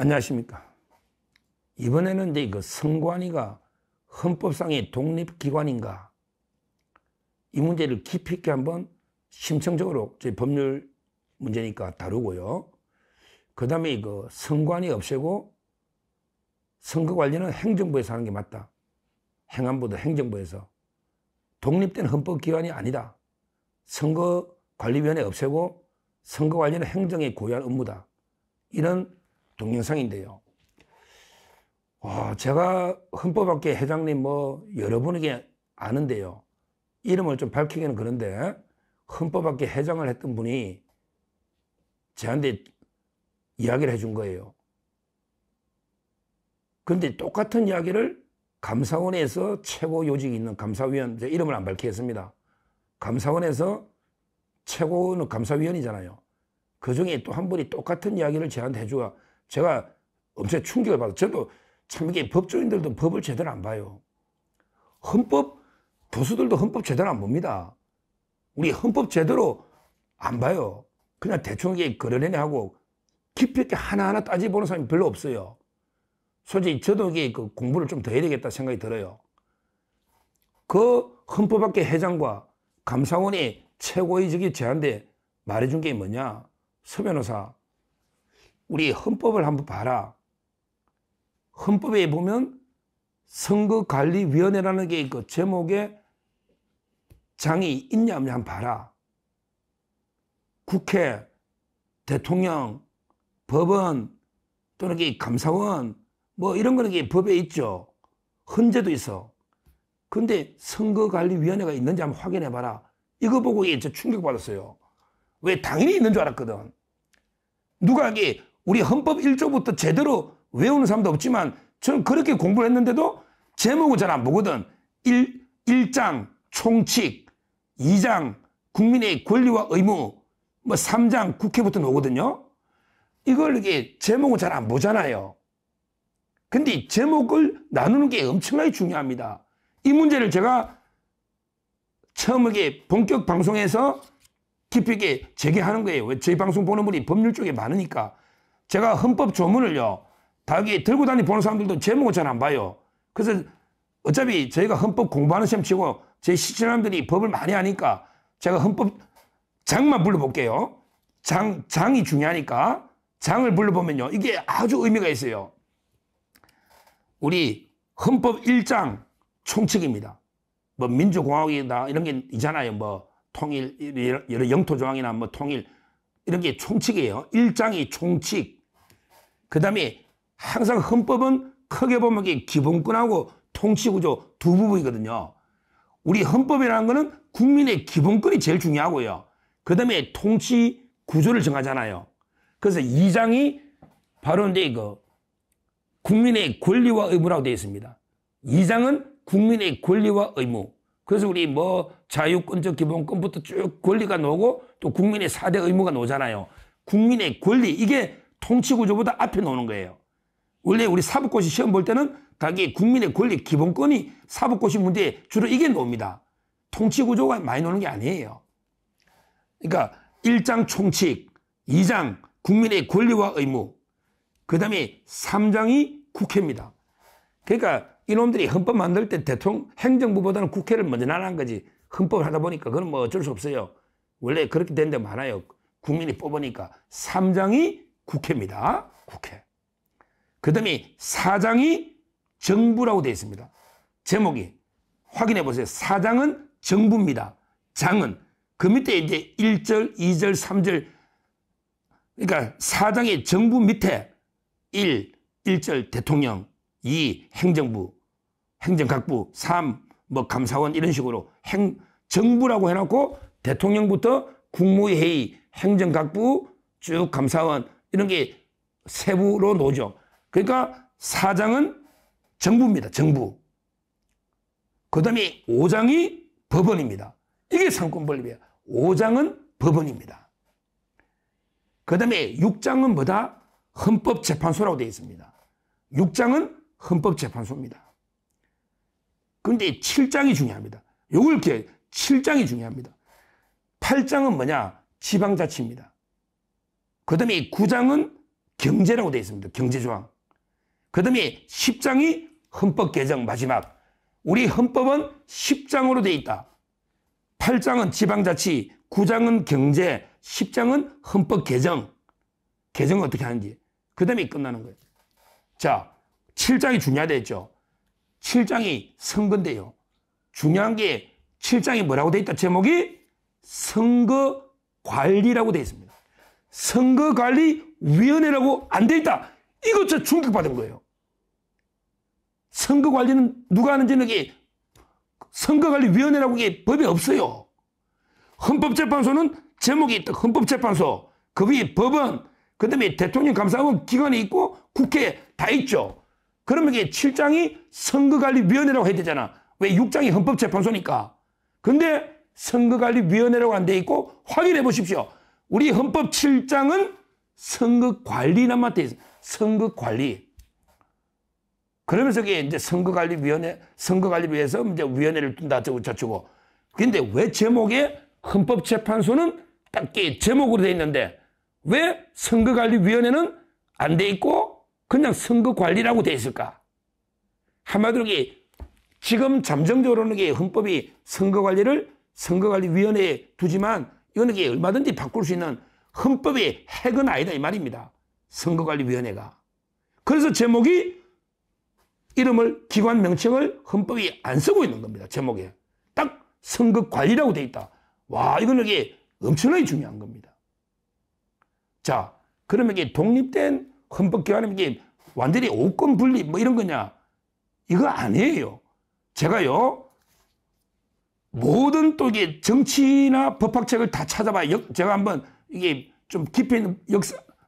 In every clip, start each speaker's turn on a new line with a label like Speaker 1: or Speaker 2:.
Speaker 1: 안녕하십니까. 이번에는 이제 그 선관위가 헌법상의 독립기관인가, 이 문제를 깊이 있게 한번 심층적으로 저희 법률 문제니까 다루고요. 그 다음에 그 선관위 없애고 선거 관리는 행정부에서 하는 게 맞다. 행안부도 행정부에서. 독립된 헌법기관이 아니다. 선거관리위원회 없애고 선거관리는 행정의 고유한 업무다. 이런 동영상인데요. 제가 헌법학회 회장님 여러 분에게 아는데요. 이름을 좀 밝히기는 그런데 헌법학회 회장을 했던 분이 저한테 이야기를 해준 거예요. 그런데 똑같은 이야기를 감사원에서 최고 요직이 있는 감사위원, 제 이름을 안 밝히겠습니다. 감사원에서 최고는 감사위원이잖아요. 그 중에 또 한 분이 똑같은 이야기를 저한테 해주고 제가 엄청 충격을 받았어요. 저도 참 이게 법조인들도 법을 제대로 안 봐요. 교수들도 헌법 제대로 안 봅니다. 우리 헌법 제대로 안 봐요. 그냥 대충 이게 그러려니 하고 깊이 있게 하나하나 따져보는 사람이 별로 없어요. 솔직히 저도 이게 그 공부를 좀 더 해야 되겠다 생각이 들어요. 그 헌법학회 회장과 감사원의 최고위직이 저한테 말해준 게 뭐냐. 서 변호사, 우리 헌법을 한번 봐라. 헌법에 보면 선거관리위원회라는 게 그 제목에 장이 있냐 없냐 한번 봐라. 국회, 대통령, 법원 또는 감사원 이런 거는 법에 있죠. 헌재도 있어. 근데 선거관리위원회가 있는지 한번 확인해 봐라. 이거 보고 저 충격받았어요. 왜 당연히 있는 줄 알았거든. 누가 우리 헌법 1조부터 제대로 외우는 사람도 없지만 저는 그렇게 공부를 했는데도 제목은 잘 안 보거든. 1장 총칙, 2장 국민의 권리와 의무, 3장 국회부터 나오거든요. 이걸 제목은 잘 안 보잖아요. 근데 제목을 나누는 게 엄청나게 중요합니다. 이 문제를 제가 처음 본격 방송에서 깊이 있게 제기하는 거예요. 왜 저희 방송 보는 분이 법률 쪽에 많으니까. 제가 헌법 조문을요, 다 들고 다니 보는 사람들도 제목을 잘 안 봐요. 그래서 어차피 저희가 헌법 공부하는 시험 치고 제 시청자들이 법을 많이 하니까 제가 헌법 장만 불러볼게요. 장이 중요하니까 장을 불러보면요, 이게 아주 의미가 있어요. 우리 헌법 1장 총칙입니다. 민주공화국이다 이런 게 있잖아요. 통일, 여러 영토조항이나 통일 이런 게 총칙이에요. 1장이 총칙. 그 다음에 항상 헌법은 크게 보면 기본권하고 통치구조 두 부분이거든요. 우리 헌법이라는 거는 국민의 기본권이 제일 중요하고요. 그 다음에 통치구조를 정하잖아요. 그래서 2장이 바로 이제 국민의 권리와 의무라고 되어 있습니다. 2장은 국민의 권리와 의무. 그래서 우리 자유권적 기본권부터 쭉 권리가 나오고 또 국민의 4대 의무가 나오잖아요. 국민의 권리, 이게 통치구조보다 앞에 나오는 거예요. 원래 우리 사법고시 시험 볼 때는 다 국민의 권리, 기본권이 사법고시 문제에 주로 이게 나옵니다. 통치구조가 많이 나오는 게 아니에요. 그러니까 1장 총칙, 2장 국민의 권리와 의무, 그 다음에 3장이 국회입니다. 그러니까 이놈들이 헌법 만들 때 행정부보다는 국회를 먼저 나가는 거지. 헌법을 하다 보니까 그건 어쩔 수 없어요. 원래 그렇게 된 데 많아요. 국민이 뽑으니까. 3장이 국회입니다. 국회. 그 다음에 4장이 정부라고 되어 있습니다. 제목이. 확인해 보세요. 4장은 정부입니다. 장은. 그 밑에 이제 1절, 2절, 3절. 그러니까 4장의 정부 밑에 1절 대통령, 2 행정부, 행정각부, 3 감사원 이런 식으로 정부라고 해놓고 대통령부터 국무회의, 행정각부, 쭉 감사원 이런 게 세부로 놓죠. 그러니까 4장은 정부입니다. 정부. 그 다음에 5장이 법원입니다. 이게 상권분립이에요. 5장은 법원입니다. 그 다음에 6장은 뭐다? 헌법재판소라고 되어 있습니다. 6장은 헌법재판소입니다. 그런데 7장이 중요합니다. 요걸 이렇게 7장이 중요합니다. 8장은 뭐냐? 지방자치입니다. 그 다음에 9장은 경제라고 되어 있습니다. 경제조항. 그 다음에 10장이 헌법 개정 마지막. 우리 헌법은 10장으로 되어 있다. 8장은 지방자치, 9장은 경제, 10장은 헌법 개정. 개정을 어떻게 하는지. 그 다음에 끝나는 거예요. 자, 7장이 중요하다 했죠. 7장이 선거인데요. 중요한 게 7장이 뭐라고 되어 있다? 제목이 선거관리라고 되어 있습니다. 선거관리위원회라고 안 되어 있다. 이거 저 충격받은 거예요. 선거관리는 누가 하는지는 이게 선거관리위원회라고 이게 법에 없어요. 헌법재판소는 제목이 있다. 헌법재판소. 그 위에 법원, 그 다음에 대통령 감사원 기관이 있고 국회 다 있죠. 그러면 이게 7장이 선거관리위원회라고 해야 되잖아. 왜 6장이 헌법재판소니까. 근데 선거관리위원회라고 안 돼 있고 확인해 보십시오. 우리 헌법 7장은 선거관리만 돼 있어요. 선거관리. 그러면서 이게 이제 선거관리위에서 이제 위원회를 둔다 저쩌고. 근데 왜 제목에 헌법재판소는 딱 제목으로 돼 있는데 왜 선거관리위원회는 안 돼 있고 그냥 선거관리라고 돼 있을까? 한마디로 이게 지금 잠정적으로는 이게 헌법이 선거관리를 선거관리위원회에 두지만 이거는 이게 얼마든지 바꿀 수 있는 헌법의 핵은 아니다 이 말입니다. 선거관리위원회가. 그래서 제목이 이름을 기관 명칭을 헌법이 안 쓰고 있는 겁니다. 제목에. 딱 선거관리라고 돼 있다. 와, 이거는 이게 엄청나게 중요한 겁니다. 자, 그러면 이게 독립된 헌법기관이면 이게 완전히 오권 분립 뭐 이런 거냐? 이거 아니에요. 제가요, 모든 또 이게 정치나 법학책을 다 찾아봐요. 제가 한번 이게 좀 깊이 있는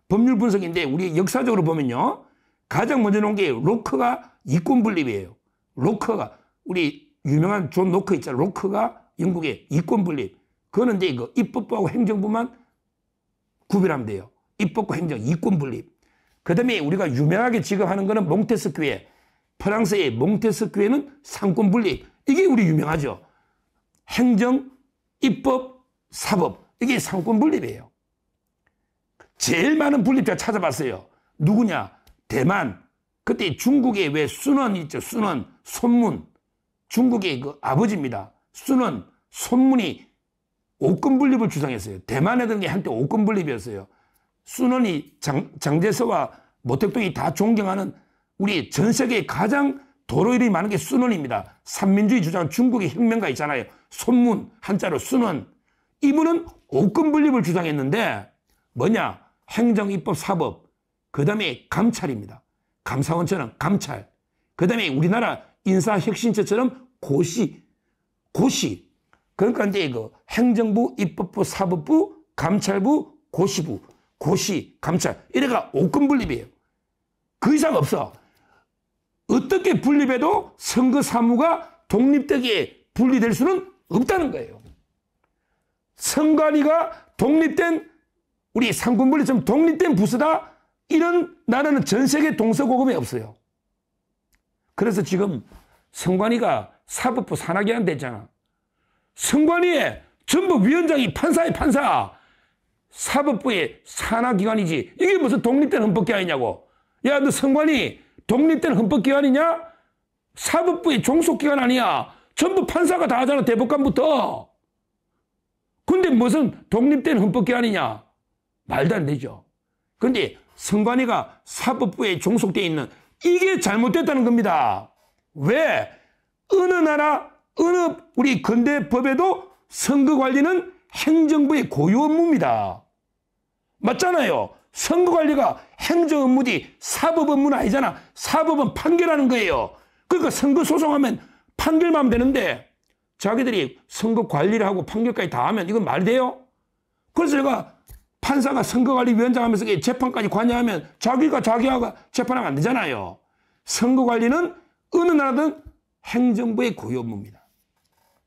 Speaker 1: 법률 분석인데 우리 역사적으로 보면요. 가장 먼저 놓은 게 로크가 이권 분립이에요. 로크가, 우리 유명한 존 로크 있잖아요. 로크가 영국의 이권 분립. 그거는 이제 이거 입법부하고 행정부만 구별하면 돼요. 입법과 행정, 이권 분립. 그 다음에 우리가 유명하게 지금 하는 거는 몽테스큐에, 프랑스의 몽테스큐에는 상권 분립. 이게 우리 유명하죠. 행정, 입법, 사법. 이게 상권 분립이에요. 제일 많은 분립자 찾아봤어요. 누구냐? 대만. 그때 중국에 왜 순원 있죠? 순원, 손문. 중국의 그 아버지입니다. 순원, 손문이 오권 분립을 주장했어요. 대만에 드는 게 한때 오권 분립이었어요. 순원이 장제서와 모택동이 다 존경하는 우리 전 세계에 가장 도로 이름이 많은 게 순원입니다. 삼민주의 주장 중국의 혁명가 있잖아요. 손문, 한자로 순원. 이분은 오권 분립을 주장했는데 뭐냐? 행정, 입법, 사법. 그 다음에 감찰입니다. 감사원처럼 감찰. 그 다음에 우리나라 인사혁신처처럼 고시. 그러니까 이제 그 행정부, 입법부, 사법부, 감찰부, 고시부. 고시, 감찰. 이래가 오권 분립이에요. 그 이상 없어. 어떻게 분립해도 선거 사무가 독립되게 분리될 수는 없다는 거예요. 선관위가 독립된, 우리 상권분리처럼 독립된 부서다. 이런 나라는 전 세계 동서고금에 없어요. 그래서 지금 선관위가 사법부 산하기관 됐잖아. 선관위에 전부 위원장이 판사의 판사. 사법부의 산하기관이지. 이게 무슨 독립된 헌법기관이냐고. 야, 너 선관위 독립된 헌법기관이냐? 사법부의 종속기관 아니야. 전부 판사가 다 하잖아. 대법관부터. 근데 무슨 독립된 헌법기관이냐? 말도 안 되죠. 근데 선관위가 사법부에 종속되어 있는 이게 잘못됐다는 겁니다. 왜? 어느 나라, 어느 우리 근대 법에도 선거관리는 행정부의 고유 업무입니다. 맞잖아요. 선거관리가 행정 업무지 사법 업무는 아니잖아. 사법은 판결하는 거예요. 그러니까 선거 소송하면 판결만 하면 되는데 자기들이 선거관리를 하고 판결까지 다 하면 이건 말이 돼요? 그래서 제가 판사가 선거관리위원장 하면서 재판까지 관여하면 자기가 자기하고 재판하면 안 되잖아요. 선거관리는 어느 나라든 행정부의 고유 업무입니다.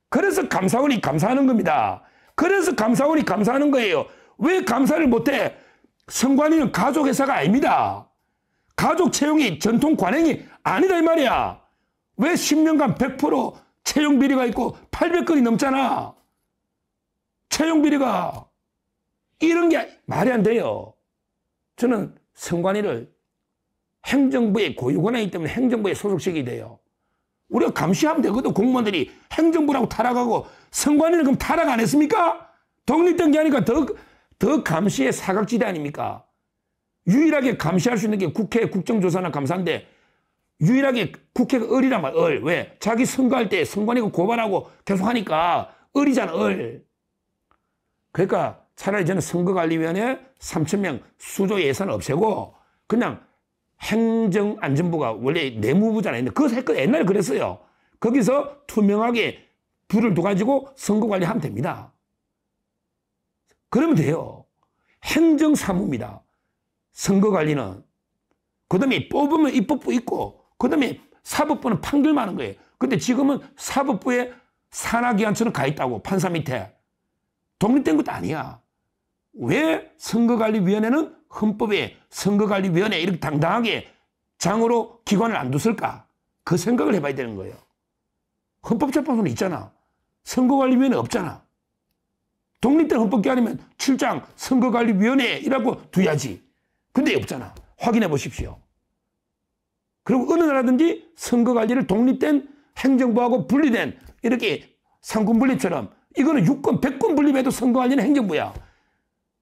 Speaker 1: 그래서 감사원이 감사하는 겁니다. 그래서 감사원이 감사하는 거예요. 왜 감사를 못해? 선관위는 가족회사가 아닙니다. 가족 채용이 전통 관행이 아니다 이 말이야. 왜 10년간 100% 채용 비리가 있고 800건이 넘잖아. 채용 비리가. 이런 게 말이 안 돼요. 저는 선관위를 행정부의 고유 권한이기 때문에 행정부에 소속시켜야 돼요. 우리가 감시하면 되거든. 공무원들이 행정부라고 타락하고 선관위는 그럼 타락 안 했습니까? 독립된 게 아니까 더 감시의 사각지대 아닙니까? 유일하게 감시할 수 있는 게 국회 국정조사나 감사인데 유일하게 국회가 을이란 말이야. 을. 왜? 자기 선거할 때 선관위가 고발하고 계속 하니까 을이잖아. 을. 그러니까 차라리 저는 선거관리위원회 3,000명 수조 예산을 없애고 그냥 행정안전부가 원래 내무부잖아요. 근데 그거 했거든. 옛날에 그랬어요. 거기서 투명하게 불을 둬가지고 선거관리하면 됩니다. 그러면 돼요. 행정사무입니다. 선거관리는. 그 다음에 뽑으면 입법부 있고 그 다음에 사법부는 판결만 하는 거예요. 근데 지금은 사법부에 산하기관처럼 가 있다고. 판사 밑에. 독립된 것도 아니야. 왜 선거관리위원회는 헌법에 선거관리위원회 이렇게 당당하게 장으로 기관을 안 뒀을까? 그 생각을 해봐야 되는 거예요. 헌법재판소는 있잖아. 선거관리위원회 없잖아. 독립된 헌법기관이면 7장 선거관리위원회 이라고 두야지. 근데 없잖아. 확인해 보십시오. 그리고 어느 나라든지 선거관리를 독립된 행정부하고 분리된 이렇게 상권분립처럼 이거는 6권, 100권 분립해도 선거관리는 행정부야.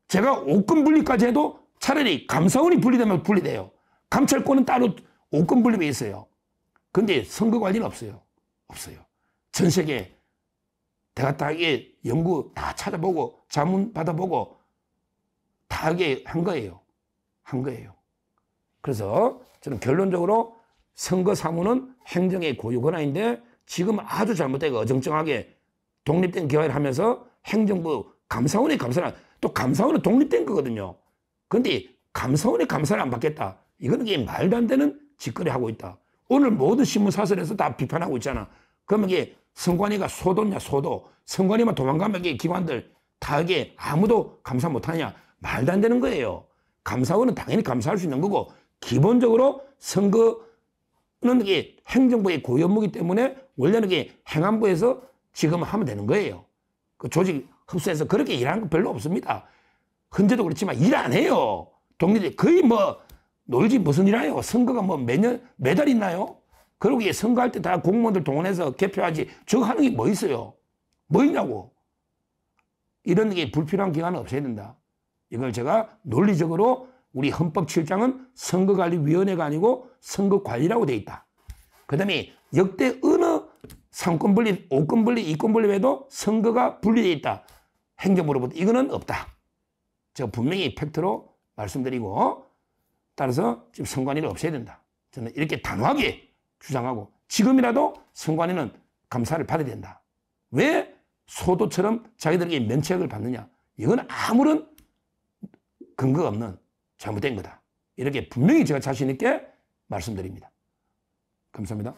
Speaker 1: 제가 5권 분립까지 해도 차라리 감사원이 분리되면 분리돼요. 감찰권은 따로 5권 분립에 있어요. 근데 선거관리는 없어요. 없어요. 전 세계 내가 다 이게 연구 다 찾아보고 자문 받아보고 다 하게 한 거예요. 한 거예요. 그래서 저는 결론적으로 선거사무는 행정의 고유 권한인데 지금 아주 잘못되고 어정쩡하게 독립된 기관을 하면서 행정부 감사원의 감사를 또 감사원은 독립된 거거든요. 그런데 감사원의 감사를 안 받겠다. 이거는 이게 말도 안 되는 짓거리 하고 있다. 오늘 모든 신문 사설에서 다 비판하고 있잖아. 그러면 이게 선관위가 소도냐 소도. 선관위만 도망가면 이게 기관들 다 이게 아무도 감사 못하냐. 말도 안 되는 거예요. 감사원은 당연히 감사할 수 있는 거고 기본적으로 선거는 이게 행정부의 고유 업무이기 때문에 원래는 이게 행안부에서 지금 하면 되는 거예요. 그 조직 흡수해서 그렇게 일하는 거 별로 없습니다. 현재도 그렇지만 일 안 해요. 독립이 거의 뭐 놀지 무슨 일 해요. 선거가 뭐 매달 있나요? 그리고 이게 선거할 때 다 공무원들 동원해서 개표하지. 저거 하는 게 뭐 있어요? 뭐 있냐고. 이런 게 불필요한 기관은 없애야 된다. 이걸 제가 논리적으로 우리 헌법 7장은 선거관리위원회가 아니고 선거관리라고 돼 있다. 그 다음에 역대 어느 3권 분립, 5권 분립, 2권 분립에도 선거가 분리되어 있다. 행정부로부터 이거는 없다. 제가 분명히 팩트로 말씀드리고 따라서 지금 선관위를 없애야 된다. 저는 이렇게 단호하게 주장하고 지금이라도 선관위는 감사를 받아야 된다. 왜 소도처럼 자기들에게 면책을 받느냐. 이건 아무런 근거가 없는 잘못된 거다. 이렇게 분명히 제가 자신 있게 말씀드립니다. 감사합니다.